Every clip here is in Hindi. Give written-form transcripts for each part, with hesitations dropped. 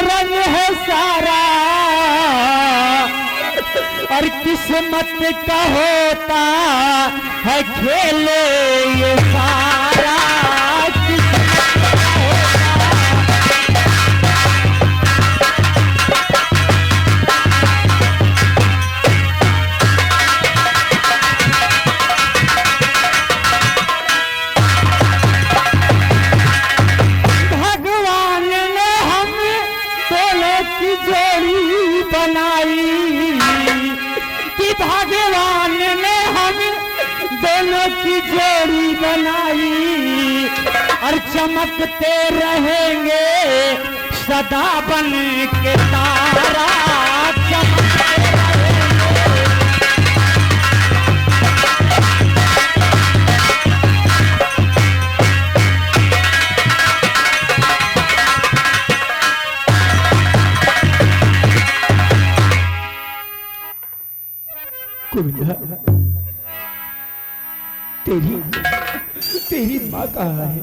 रंग है सारा और किस्मत का होता है खेल ये सारा भगवान ने हम दोनों की जोड़ी बनाई भगवान ने हम दोनों की जोड़ी बनाई और चमकते रहेंगे सदा बन के तारा चमकते गोविंदा, तेरी माँ कहाँ है?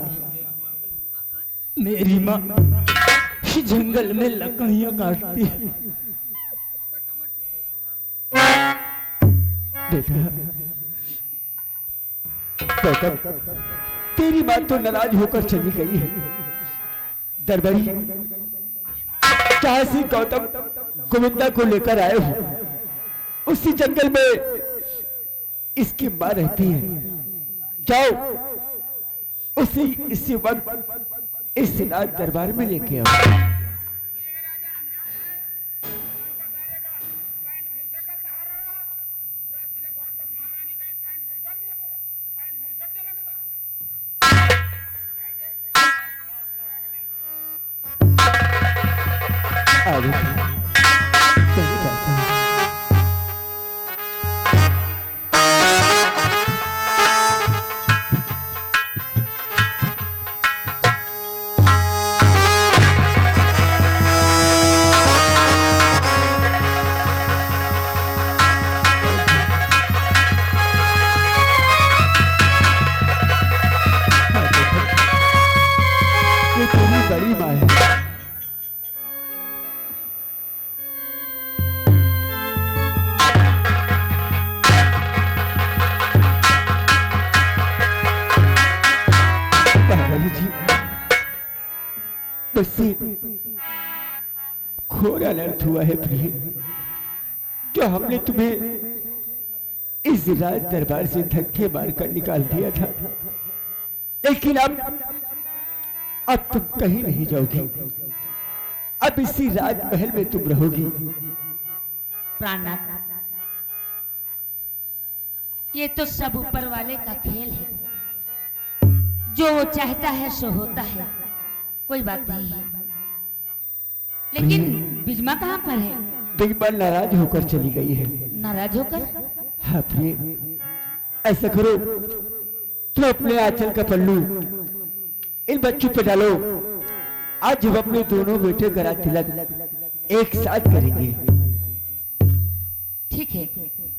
मेरी माँ जंगल में लकड़ियां काटती है। बेटा, तेरी माँ तो नाराज होकर चली गई है। दरबारी जहां से गौतम गोविंदा को लेकर आए हो उसी जंगल में इसकी मां रहती है। जाओ इसी वक्त इस राज दरबार में लेके आओ। घोर अनर्थ हुआ है प्रिय, जो हमने तुम्हें इस राज दरबार से धक्के मारकर निकाल दिया था, लेकिन अब तुम कहीं नहीं जाओगी। अब इसी राजमहल में तुम रहोगी। प्राणनाथ, ये तो सब ऊपर वाले का खेल है, जो वो चाहता है सो होता है, कोई बात नहीं है। लेकिन बिजमा कहाँ पर है? बिजमा नाराज होकर चली गई है। नाराज होकर? हाँ प्रिय, ऐसा करो तुम अपने आंचल का पल्लू इन बच्चों पे डालो। आज हम अपने दोनों बेटे का तिलक एक साथ करेंगे। ठीक है,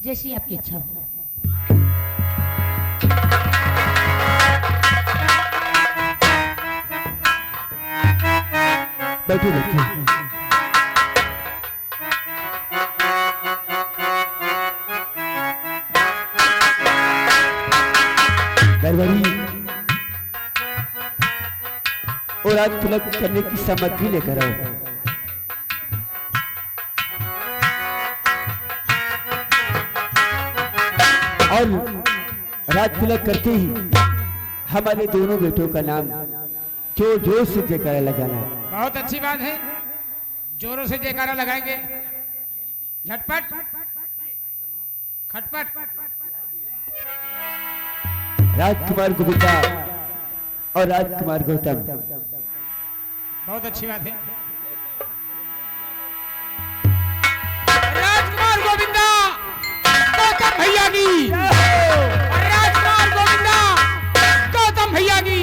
जैसी आपकी इच्छा हो। बैठो बैठो। दरबारी, और आज तिलक करने की सामग्री लेकर आओ। और रात तिलक करते ही हमारे दोनों बेटों का नाम जोर जोर से जयकारा लगाना। बहुत अच्छी बात है, जोरों से जयकारा लगाएंगे। झटपट खटपट। राजकुमार गोविंदा और राजकुमार गौतम। बहुत अच्छी बात है। राजकुमार गोविंदा गौतम भैया की, राजकुमार गोविंदा गौतम भैया की।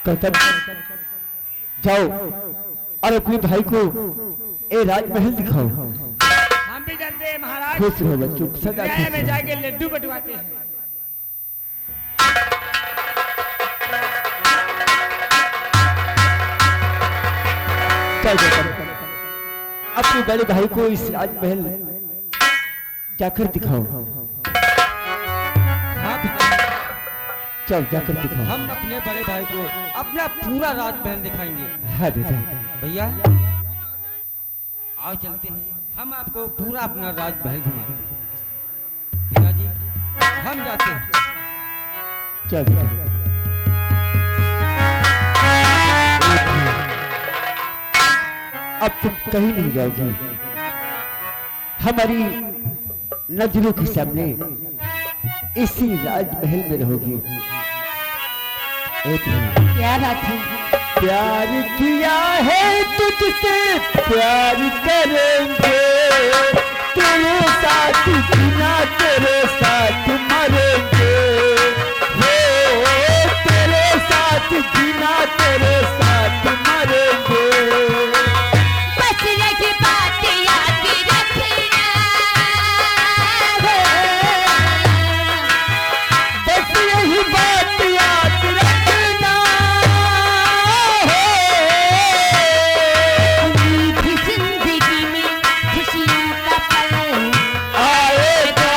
गौतम जाओ और अपने भाई को ए राजमहल दिखाओ। हम भी चलते हैं महाराज। खुश रहो बच्चों, सदा न्याय खुश में रहो। जाके लड्डू बंटवाते हैं। चल गौतम, अपने बड़े भाई को इस राजमहल जाकर दिखाओ। हाँ, चल जाकर दिखाओ। हम अपने बड़े भाई को अपना पूरा राजमहल दिखाएंगे। हाँ बेटा, भैया आओ चलते हैं, हम आपको पूरा अपना राजमहल घुमाते हैं। पिताजी हम जाते हैं। चल बेटा। अब तुम कहीं नहीं जाओगी, हमारी नजरों के सामने इसी राजमहल में रहोगी। क्या बात है? प्यार किया है तुझसे, प्यार करेंगे, तेरे साथ जीना, तेरे साथ मरेंगे, हो तेरे साथ जीना, तेरे साथ मरेंगे। बस रही बात याद रखना, बस यही बात याद रखना, मीठी जिंदगी में खुशियों का पल आएगा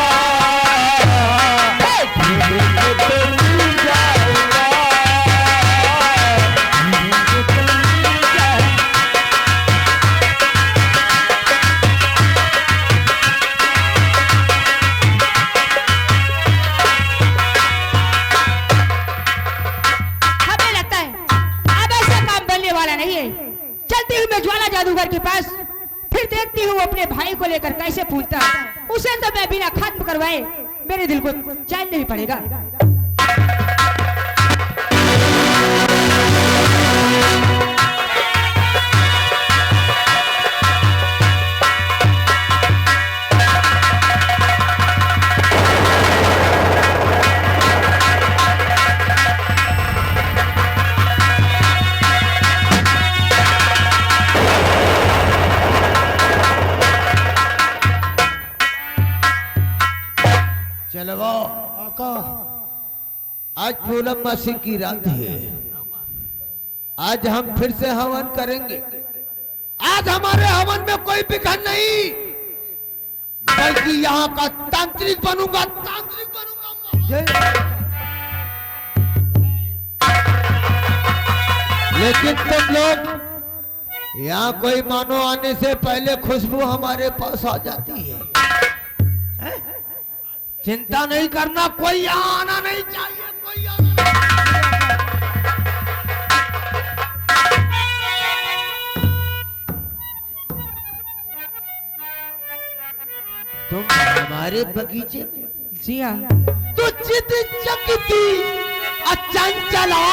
धीरे तो मिल जाएगा, धीरे तो मिल जाएगा। हमें लगता है अब ऐसा काम बनने वाला नहीं है। चलती हूँ मैं ज्वाला जादूगर के पास, फिर देखती हूँ अपने भाई को लेकर कैसे पूछता है। उसे तो मैं बिना खत्म करवाए मेरे दिल को चैन नहीं पड़ेगा। चलवा आका, आज पूर्णमासी की रात है। आज हम फिर से हवन करेंगे। आज हमारे हवन में कोई विघन नहीं, बल्कि यहाँ का तांत्रिक बनूंगा, तांत्रिक बनूंगा। लेकिन तुम लोग यहाँ कोई मानो आने से पहले खुशबू हमारे पास आ जाती है। चिंता नहीं करना, कोई यहाँ आना नहीं चाहिए, कोई आना नहीं। तुम हमारे बगीचे में जी हाँ। तो जिद जगती अचंचला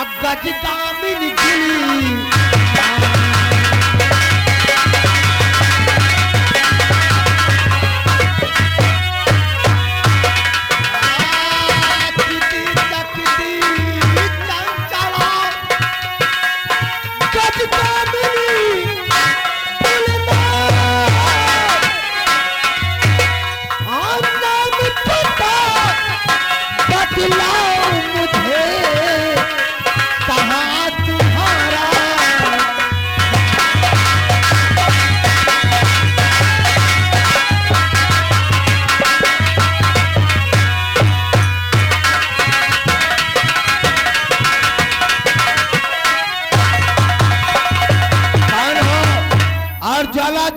अगज कामिनी गिली।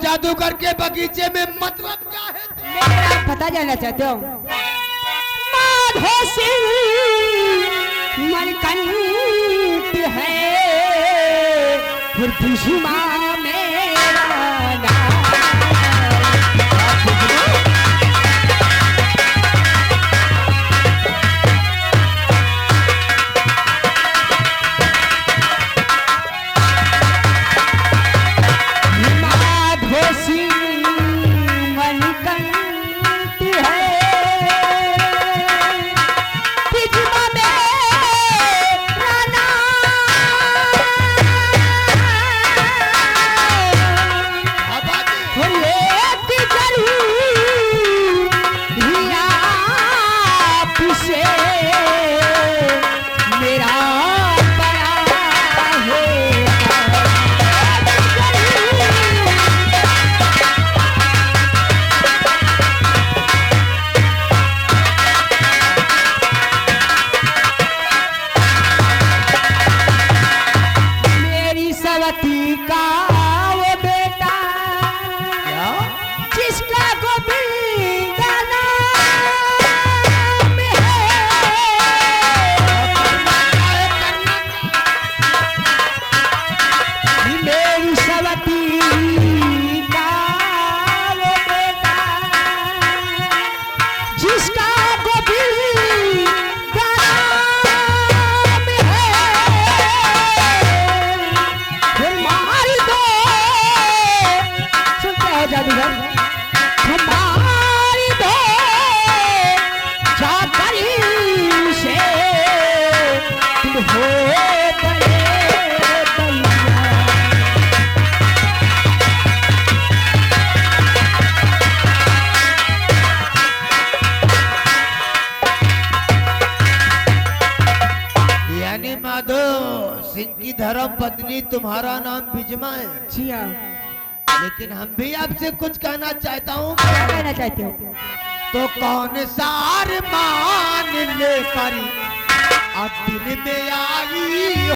जादूगर के बगीचे में मतलब क्या है? मेरा नाम पता जानना चाहते हो? माधो सिंह मणिकंठ है, फिर भीष्मा मेरा नाम। से मेरा बड़ा है मेरी सवती का वो बेटा जिसका गोविंदा नाम है मेरी सवती का वो बेटा जिसका गोविंदा नाम है फिर मार दो सुनते हो जादूगर हमारी दो जाकर से तुम हो बड़े बलिया यानी माधव सिंह की धर्म पत्नी तुम्हारा नाम बिजमा है। जी हाँ लेकिन हम भी आपसे कुछ कहना चाहता हूँ। क्या कहना चाहते हो तो कौन सार मान लेकर अब दिन में आई